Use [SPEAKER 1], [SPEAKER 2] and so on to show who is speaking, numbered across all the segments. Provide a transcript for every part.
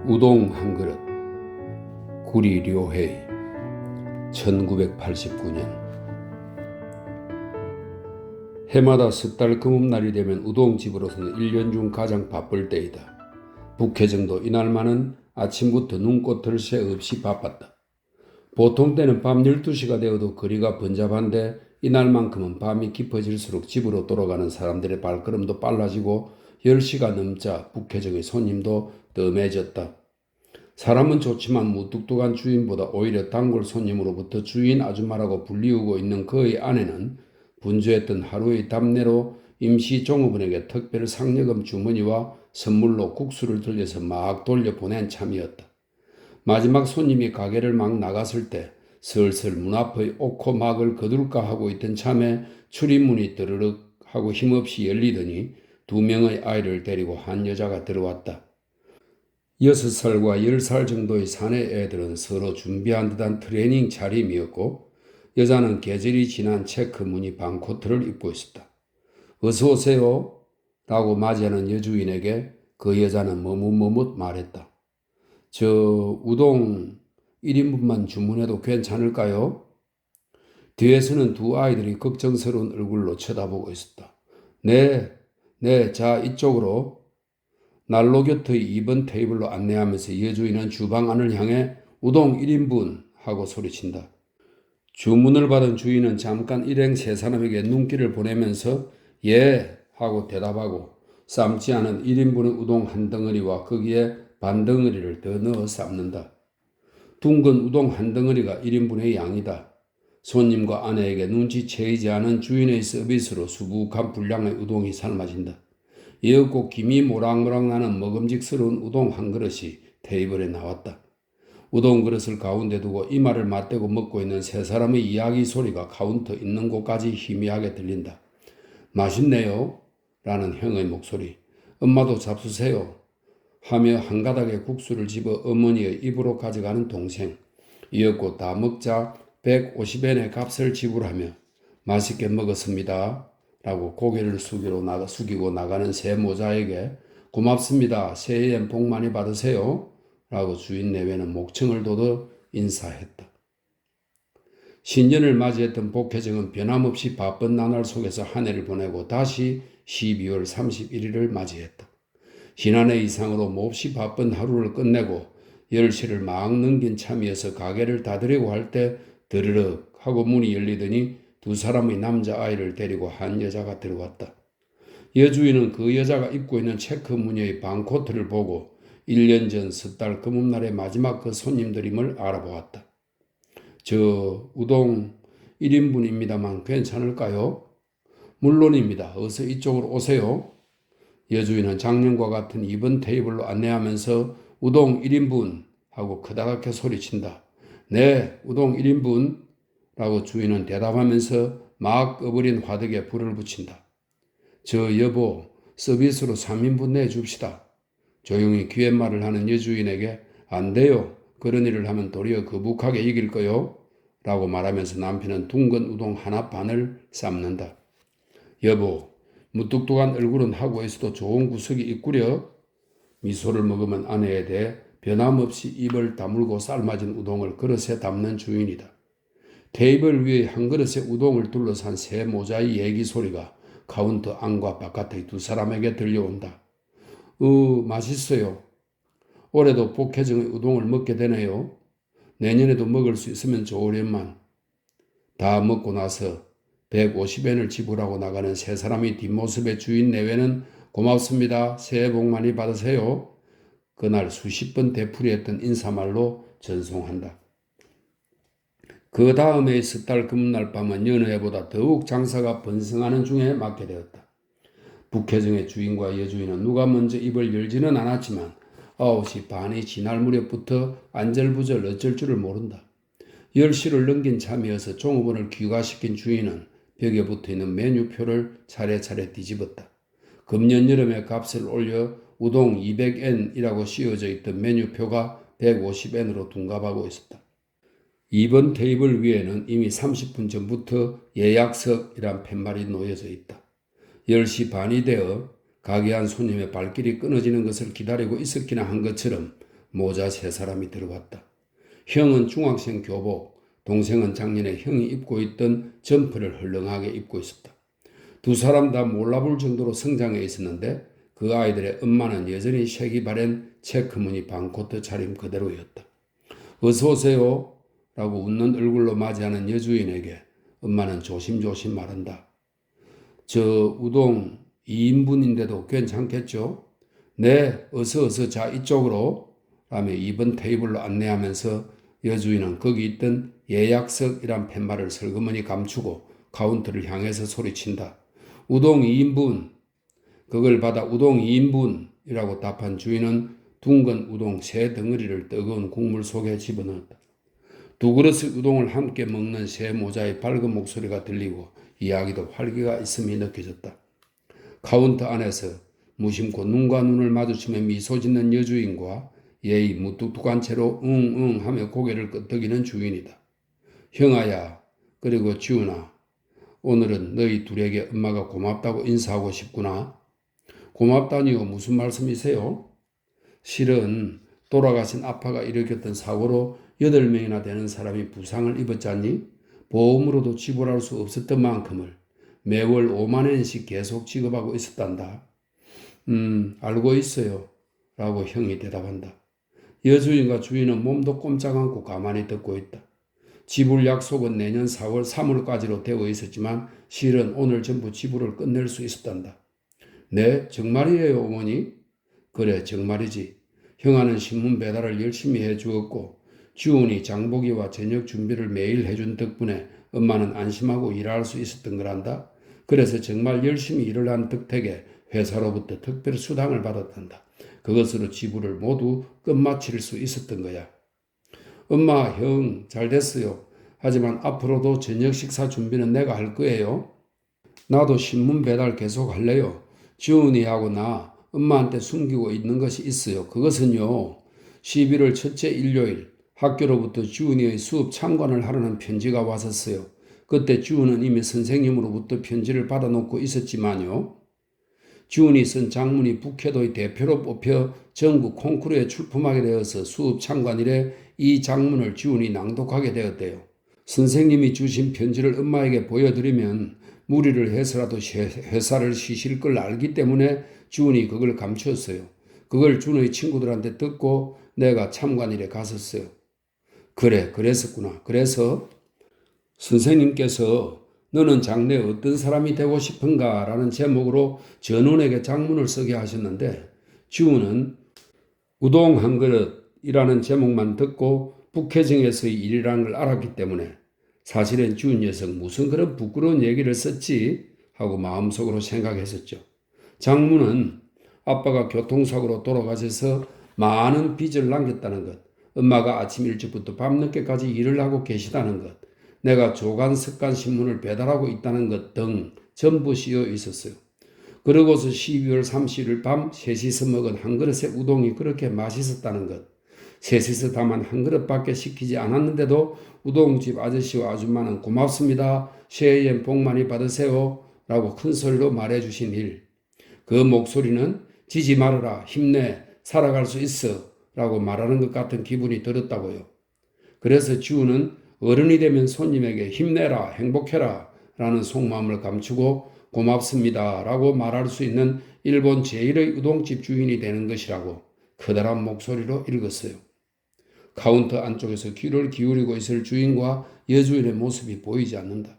[SPEAKER 1] 우동 한 그릇. 구리 료헤이 1989년. 해마다 섣달 금음날이 되면 우동집으로서는 1년 중 가장 바쁠 때이다. 북해정도 이날만은 아침부터 눈꽃들 새 없이 바빴다. 보통 때는 밤 12시가 되어도 거리가 번잡한데 이날만큼은 밤이 깊어질수록 집으로 돌아가는 사람들의 발걸음도 빨라지고 10시가 넘자 북해정의 손님도 뜸해졌다. 사람은 좋지만 무뚝뚝한 주인보다 오히려 단골 손님으로부터 주인 아줌마라고 불리우고 있는 그의 아내는 분주했던 하루의 답례로 임시 종업원에게 특별 상여금 주머니와 선물로 국수를 들려서 막 돌려보낸 참이었다. 마지막 손님이 가게를 막 나갔을 때 슬슬 문 앞의 옥코막을 거둘까 하고 있던 참에 출입문이 드르륵 하고 힘없이 열리더니 2명의 아이를 데리고 한 여자가 들어왔다. 6살과 10살 정도의 사내 애들은 서로 준비한 듯한 트레이닝 차림이었고 여자는 계절이 지난 체크 무늬 반코트를 입고 있었다. 어서 오세요 라고 맞이하는 여주인에게 그 여자는 머뭇머뭇 말했다. 저 우동 1인분만 주문해도 괜찮을까요? 뒤에서는 두 아이들이 걱정스러운 얼굴로 쳐다보고 있었다. 네, 자 이쪽으로. 난로 곁의 2번 테이블로 안내하면서 여주인은 주방 안을 향해 우동 1인분 하고 소리친다. 주문을 받은 주인은 잠깐 일행 세 사람에게 눈길을 보내면서 예 하고 대답하고 삶지 않은 1인분의 우동 한 덩어리와 거기에 반 덩어리를 더 넣어 삶는다. 둥근 우동 한 덩어리가 1인분의 양이다. 손님과 아내에게 눈치채이지 않은 주인의 서비스로 수북한 분량의 우동이 삶아진다. 이윽고 김이 모락모락 나는 먹음직스러운 우동 한 그릇이 테이블에 나왔다. 우동 그릇을 가운데 두고 이마를 맞대고 먹고 있는 세 사람의 이야기 소리가 카운터 있는 곳까지 희미하게 들린다. 맛있네요 라는 형의 목소리. 엄마도 잡수세요 하며 한 가닥의 국수를 집어 어머니의 입으로 가져가는 동생. 이윽고 다 먹자 150엔의 값을 지불하며 맛있게 먹었습니다 라고 고개를 숙이고 나가는 새 모자에게 고맙습니다. 새해엔 복 많이 받으세요 라고 주인 내외는 목청을 돋워 인사했다. 신년을 맞이했던 복혜정은 변함없이 바쁜 나날 속에서 한 해를 보내고 다시 12월 31일을 맞이했다. 지난해 이상으로 몹시 바쁜 하루를 끝내고 10시를 막 넘긴 참이어서 가게를 닫으려고 할 때 드르륵 하고 문이 열리더니 두 사람의 남자아이를 데리고 한 여자가 들어왔다. 여주인은 그 여자가 입고 있는 체크 무늬의 반코트를 보고 1년 전 섣달 금음날의 마지막 그 손님들임을 알아보았다. 저 우동 1인분입니다만 괜찮을까요? 물론입니다. 어서 이쪽으로 오세요. 여주인은 작년과 같은 2번 테이블로 안내하면서 우동 1인분 하고 크다랗게 소리친다. 네, 우동 1인분 라고 주인은 대답하면서 막 꺼버린 화덕에 불을 붙인다. 저 여보, 서비스로 3인분 내줍시다. 조용히 귀랫말을 하는 여주인에게 안 돼요. 그런 일을 하면 도리어 거북하게 이길 거요. 라고 말하면서 남편은 둥근 우동 하나 반을 삶는다. 여보, 무뚝뚝한 얼굴은 하고 있어도 좋은 구석이 있구려. 미소를 머금은 아내에 대해 변함없이 입을 다물고 삶아진 우동을 그릇에 담는 주인이다. 테이블 위에 한 그릇의 우동을 둘러싼 새 모자의 얘기 소리가 카운터 안과 바깥의 두 사람에게 들려온다. 맛있어요. 올해도 복혜정의 우동을 먹게 되네요. 내년에도 먹을 수 있으면 좋으련만. 다 먹고 나서 150엔을 지불하고 나가는 세 사람의 뒷모습의 주인 내외는 고맙습니다. 새해 복 많이 받으세요. 그날 수십 번 되풀이했던 인사말로 전송한다. 그 다음에 섣달 금날 밤은 여느 해보다 더욱 장사가 번성하는 중에 맞게 되었다. 북해정의 주인과 여주인은 누가 먼저 입을 열지는 않았지만 9시 반이 지날 무렵부터 안절부절 어쩔 줄을 모른다. 10시를 넘긴 참이어서 종업원을 귀가시킨 주인은 벽에 붙어있는 메뉴표를 차례차례 뒤집었다. 금년 여름에 값을 올려 우동 200엔이라고 씌워져 있던 메뉴표가 150엔으로 둔갑하고 있었다. 2번 테이블 위에는 이미 30분 전부터 예약석이란 팻말이 놓여져 있다. 10시 반이 되어 가게 안 손님의 발길이 끊어지는 것을 기다리고 있었기나 한 것처럼 모자 3사람이 들어왔다. 형은 중학생 교복, 동생은 작년에 형이 입고 있던 점퍼를 헐렁하게 입고 있었다. 2사람 다 몰라볼 정도로 성장해 있었는데 그 아이들의 엄마는 여전히 색이 바랜 체크무늬 반코트 차림 그대로였다. 어서 오세요 라고 웃는 얼굴로 맞이하는 여주인에게 엄마는 조심조심 말한다. 저 우동 2인분인데도 괜찮겠죠? 네, 어서 자 이쪽으로 라며 2번 테이블로 안내하면서 여주인은 거기 있던 예약석이란 팻말을 슬그머니 감추고 카운터를 향해서 소리친다. 우동 2인분. 그걸 받아 우동 2인분이라고 답한 주인은 둥근 우동 3덩어리를 뜨거운 국물 속에 집어넣었다. 2그릇의 우동을 함께 먹는 새 모자의 밝은 목소리가 들리고 이야기도 활기가 있음이 느껴졌다. 카운터 안에서 무심코 눈과 눈을 마주치며 미소 짓는 여주인과 예의 무뚝뚝한 채로 응응 하며 고개를 끄덕이는 주인이다. 형아야, 그리고 지훈아, 오늘은 너희 둘에게 엄마가 고맙다고 인사하고 싶구나. 고맙다니요, 무슨 말씀이세요? 실은 돌아가신 아빠가 일으켰던 사고로 8명이나 되는 사람이 부상을 입었잖니? 보험으로도 지불할 수 없었던 만큼을 매월 5만 원씩 계속 지급하고 있었단다. 알고 있어요. 라고 형이 대답한다. 여주인과 주인은 몸도 꼼짝 않고 가만히 듣고 있다. 지불 약속은 내년 4월 3월까지로 되어 있었지만 실은 오늘 전부 지불을 끝낼 수 있었단다. 네, 정말이에요, 어머니? 그래, 정말이지. 형아는 신문 배달을 열심히 해주었고 지훈이 장보기와 저녁 준비를 매일 해준 덕분에 엄마는 안심하고 일할 수 있었던 거란다. 그래서 정말 열심히 일을 한 덕택에 회사로부터 특별 수당을 받았단다. 그것으로 지불을 모두 끝마칠 수 있었던 거야. 엄마, 형, 잘 됐어요. 하지만 앞으로도 저녁 식사 준비는 내가 할 거예요. 나도 신문 배달 계속 할래요. 지훈이하고 나 엄마한테 숨기고 있는 것이 있어요. 그것은요. 11월 첫째 일요일 학교로부터 지훈이의 수업 참관을 하라는 편지가 왔었어요. 그때 지훈은 이미 선생님으로부터 편지를 받아놓고 있었지만요. 지훈이 쓴 장문이 북해도의 대표로 뽑혀 전국 콩쿠르에 출품하게 되어서 수업 참관일에 이 장문을 지훈이 낭독하게 되었대요. 선생님이 주신 편지를 엄마에게 보여드리면 무리를 해서라도 회사를 쉬실 걸 알기 때문에 지훈이 그걸 감추었어요. 그걸 준의 친구들한테 듣고 내가 참관일에 갔었어요. 그래, 그랬었구나. 그래서 선생님께서 너는 장래 어떤 사람이 되고 싶은가? 라는 제목으로 전원에게 장문을 쓰게 하셨는데 지훈은 우동 한 그릇이라는 제목만 듣고 북해정에서의 일이라는 걸 알았기 때문에 사실은 지훈 녀석 무슨 그런 부끄러운 얘기를 썼지 하고 마음속으로 생각했었죠. 장문은 아빠가 교통사고로 돌아가셔서 많은 빚을 남겼다는 것, 엄마가 아침 일찍부터 밤늦게까지 일을 하고 계시다는 것, 내가 조간석간신문을 배달하고 있다는 것 등 전부 씌어 있었어요. 그러고서 12월 30일 밤 셋이서 먹은 한 그릇의 우동이 그렇게 맛있었다는 것, 셋이서 다만 한 그릇밖에 시키지 않았는데도 우동집 아저씨와 아줌마는 고맙습니다. 새해엔 복 많이 받으세요. 라고 큰 소리로 말해주신 일. 그 목소리는 지지 말아라, 힘내, 살아갈 수 있어 라고 말하는 것 같은 기분이 들었다고요. 그래서 지우는 어른이 되면 손님에게 힘내라, 행복해라 라는 속마음을 감추고 고맙습니다 라고 말할 수 있는 일본 제1의 우동집 주인이 되는 것이라고 커다란 목소리로 읽었어요. 카운터 안쪽에서 귀를 기울이고 있을 주인과 여주인의 모습이 보이지 않는다.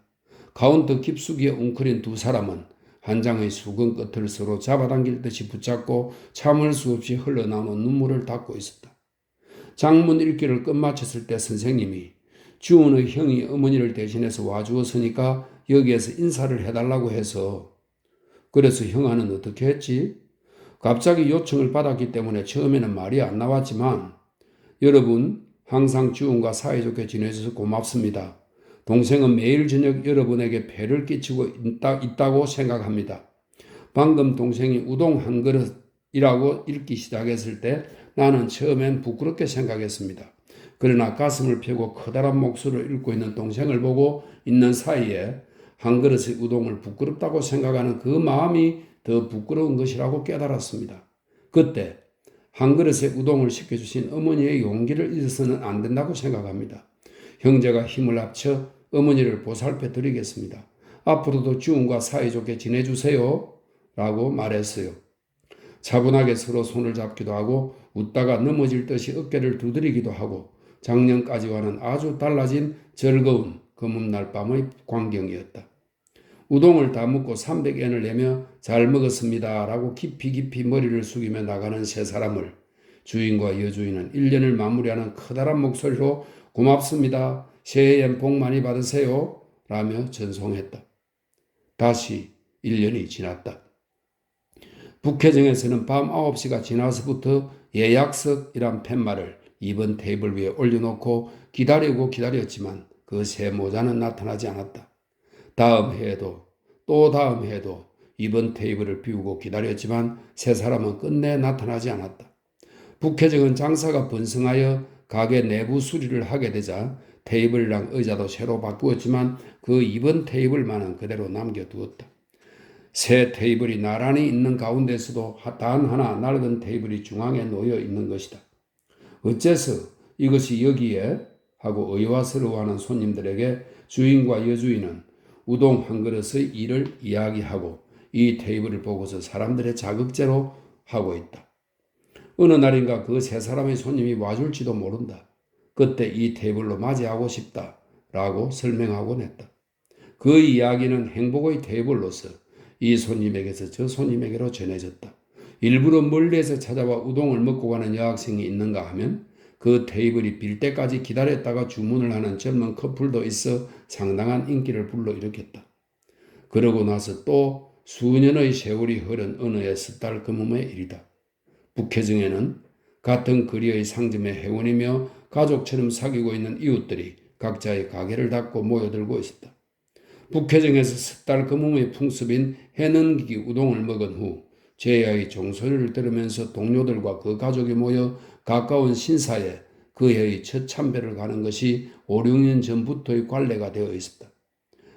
[SPEAKER 1] 카운터 깊숙이에 웅크린 2사람은 한 장의 수건 끝을 서로 잡아당길 듯이 붙잡고 참을 수 없이 흘러나오는 눈물을 닦고 있었다. 장문 읽기를 끝마쳤을 때 선생님이 지훈의 형이 어머니를 대신해서 와주었으니까 여기에서 인사를 해달라고 해서 그래서 형아는 어떻게 했지? 갑자기 요청을 받았기 때문에 처음에는 말이 안 나왔지만 여러분 항상 지훈과 사이좋게 지내셔서 고맙습니다. 동생은 매일 저녁 여러분에게 폐를 끼치고 있다고 생각합니다. 방금 동생이 우동 한 그릇이라고 읽기 시작했을 때 나는 처음엔 부끄럽게 생각했습니다. 그러나 가슴을 펴고 커다란 목소리를 읽고 있는 동생을 보고 있는 사이에 한 그릇의 우동을 부끄럽다고 생각하는 그 마음이 더 부끄러운 것이라고 깨달았습니다. 그때 한 그릇에 우동을 시켜주신 어머니의 용기를 잊어서는 안 된다고 생각합니다. 형제가 힘을 합쳐 어머니를 보살펴 드리겠습니다. 앞으로도 주은과 사이좋게 지내주세요. 라고 말했어요. 차분하게 서로 손을 잡기도 하고 웃다가 넘어질 듯이 어깨를 두드리기도 하고 작년까지와는 아주 달라진 즐거운 금음날 밤의 광경이었다. 우동을 다 먹고 300엔을 내며 잘 먹었습니다. 라고 깊이 머리를 숙이며 나가는 세 사람을 주인과 여주인은 1년을 마무리하는 커다란 목소리로 고맙습니다. 새해엔 복 많이 받으세요. 라며 전송했다. 다시 1년이 지났다. 북해정에서는 밤 9시가 지나서부터 예약석이란 팻말을 2번 테이블 위에 올려놓고 기다렸지만 그 새 모자는 나타나지 않았다. 다음 해에도 또 다음 해에도 2번 테이블을 비우고 기다렸지만 세 사람은 끝내 나타나지 않았다. 북해정은 장사가 번성하여 가게 내부 수리를 하게 되자 테이블이랑 의자도 새로 바꾸었지만 그 2번 테이블만은 그대로 남겨두었다. 새 테이블이 나란히 있는 가운데서도 단 하나 낡은 테이블이 중앙에 놓여 있는 것이다. 어째서 이것이 여기에? 하고 의아스러워하는 손님들에게 주인과 여주인은 우동 한 그릇의 일을 이야기하고 이 테이블을 보고서 사람들의 자극제로 하고 있다. 어느 날인가 그 세 사람의 손님이 와줄지도 모른다. 그때 이 테이블로 맞이하고 싶다 라고 설명하곤 했다. 그 이야기는 행복의 테이블로서 이 손님에게서 저 손님에게로 전해졌다. 일부러 멀리에서 찾아와 우동을 먹고 가는 여학생이 있는가 하면 그 테이블이 빌 때까지 기다렸다가 주문을 하는 젊은 커플도 있어 상당한 인기를 불러일으켰다. 그러고 나서 또 수년의 세월이 흐른 어느 해 섣달 금음의 일이다. 북해정에는 같은 거리의 상점의 회원이며 가족처럼 사귀고 있는 이웃들이 각자의 가게를 닫고 모여들고 있었다. 북해정에서 섣달 금음의 풍습인 해넘기기 우동을 먹은 후 제야의 종소리를 들으면서 동료들과 그 가족이 모여 가까운 신사에 그 해의 첫 참배를 가는 것이 5, 6년 전부터의 관례가 되어 있었다.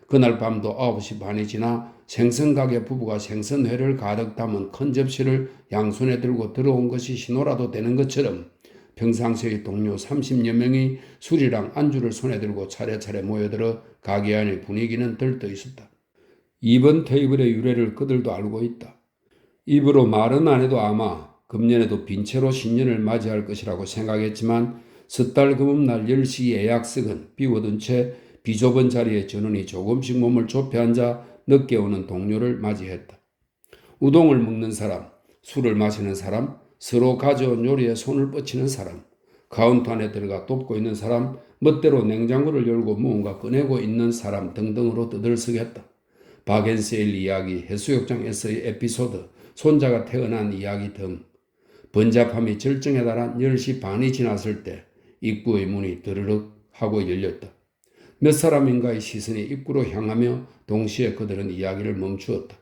[SPEAKER 1] 그날 밤도 9시 반이 지나 생선가게 부부가 생선회를 가득 담은 큰 접시를 양손에 들고 들어온 것이 신호라도 되는 것처럼 평상시의 동료 30여 명이 술이랑 안주를 손에 들고 차례차례 모여들어 가게 안의 분위기는 들떠 있었다. 2번 테이블의 유래를 그들도 알고 있다. 입으로 말은 안 해도 아마 금년에도 빈채로 신년을 맞이할 것이라고 생각했지만 섣달 금음날 10시 예약석은 비워둔 채 비좁은 자리에 전원이 조금씩 몸을 좁혀 앉아 늦게 오는 동료를 맞이했다. 우동을 먹는 사람, 술을 마시는 사람, 서로 가져온 요리에 손을 뻗치는 사람, 카운터 안에 들어가 돕고 있는 사람, 멋대로 냉장고를 열고 무언가 꺼내고 있는 사람 등등으로 떠들썩했다. 바겐세일 이야기, 해수욕장에서의 에피소드, 손자가 태어난 이야기 등 번잡함이 절정에 달한 10시 반이 지났을 때 입구의 문이 드르륵 하고 열렸다. 몇 사람인가의 시선이 입구로 향하며 동시에 그들은 이야기를 멈추었다.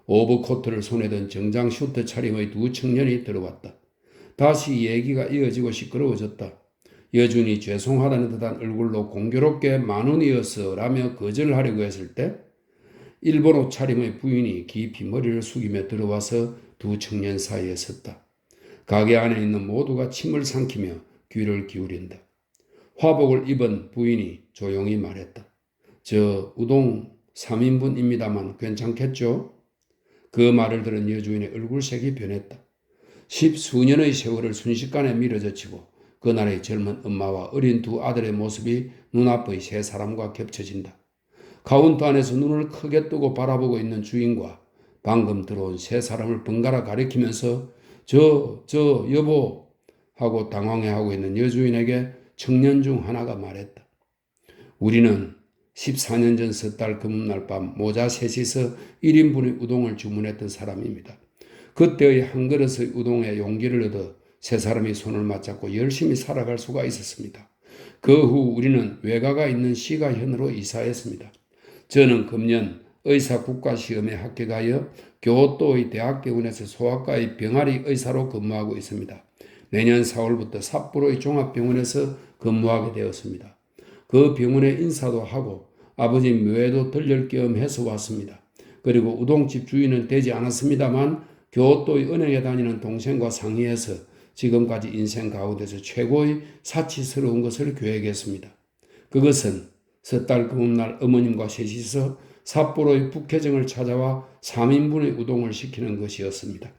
[SPEAKER 1] 오버코트를 손에 든 정장 슈트 차림의 두 청년이 들어왔다. 다시 얘기가 이어지고 시끄러워졌다. 여준이 죄송하다는 듯한 얼굴로 공교롭게 10,000원이었어 라며 거절하려고 했을 때 일본 옷 차림의 부인이 깊이 머리를 숙이며 들어와서 두 청년 사이에 섰다. 가게 안에 있는 모두가 침을 삼키며 귀를 기울인다. 화복을 입은 부인이 조용히 말했다. 저 우동 3인분입니다만 괜찮겠죠? 그 말을 들은 여주인의 얼굴색이 변했다. 10수년의 세월을 순식간에 밀어젖히고 그날의 젊은 엄마와 어린 두 아들의 모습이 눈앞의 세 사람과 겹쳐진다. 카운터 안에서 눈을 크게 뜨고 바라보고 있는 주인과 방금 들어온 세 사람을 번갈아 가리키면서 저 여보 하고 당황해하고 있는 여주인에게 청년 중 하나가 말했다. 우리는 14년 전 섣달 금음날 밤 모자 셋이서 1인분의 우동을 주문했던 사람입니다. 그때의 한 그릇의 우동에 용기를 얻어 세 사람이 손을 맞잡고 열심히 살아갈 수가 있었습니다. 그 후 우리는 외가가 있는 시가현으로 이사했습니다. 저는 금년 의사 국가시험에 합격하여 교토의 대학병원에서 소아과의 병아리 의사로 근무하고 있습니다. 내년 4월부터 삿포로의 종합병원에서 근무하게 되었습니다. 그 병원에 인사도 하고 아버지 묘에도 들릴 겸 해서 왔습니다. 그리고 우동집 주인은 되지 않았습니다만 교토의 은행에 다니는 동생과 상의해서 지금까지 인생 가운데서 최고의 사치스러운 것을 계획했습니다. 그것은 섣달 금음날 어머님과 셋이서 삿포로의 북해정을 찾아와 3인분의 우동을 시키는 것이었습니다.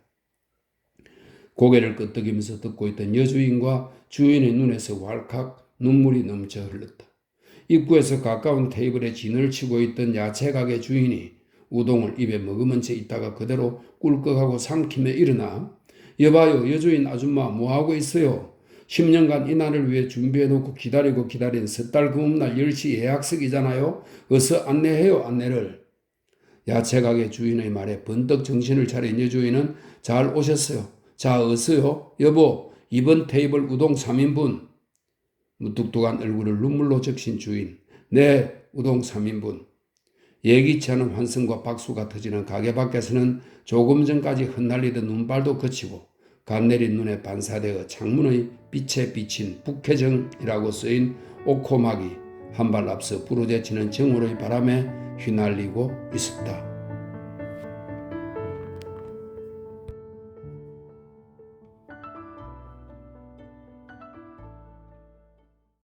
[SPEAKER 1] 고개를 끄덕이면서 듣고 있던 여주인과 주인의 눈에서 왈칵 눈물이 넘쳐 흘렀다. 입구에서 가까운 테이블에 진을 치고 있던 야채 가게 주인이 우동을 입에 머금은 채 있다가 그대로 꿀꺽하고 삼키며 일어나 여봐요 여주인 아줌마 뭐하고 있어요? 10년간 이날을 위해 준비해놓고 기다린 섣달 금음날 10시 예약석이잖아요. 어서 안내해요 안내를. 야채 가게 주인의 말에 번뜩 정신을 차린 여주인은 잘 오셨어요. 자 어서요. 여보 이번 테이블 우동 3인분. 무뚝뚝한 얼굴을 눈물로 적신 주인. 네 우동 3인분. 예기치 않은 환성과 박수가 터지는 가게 밖에서는 조금 전까지 흩날리던 눈발도 그치고 갓내린 눈에 반사되어 창문의 빛에 비친 북해정이라고 쓰인 옥호막이 한 발 앞서 부르짖히는 정오의 바람에 휘날리고 있었다.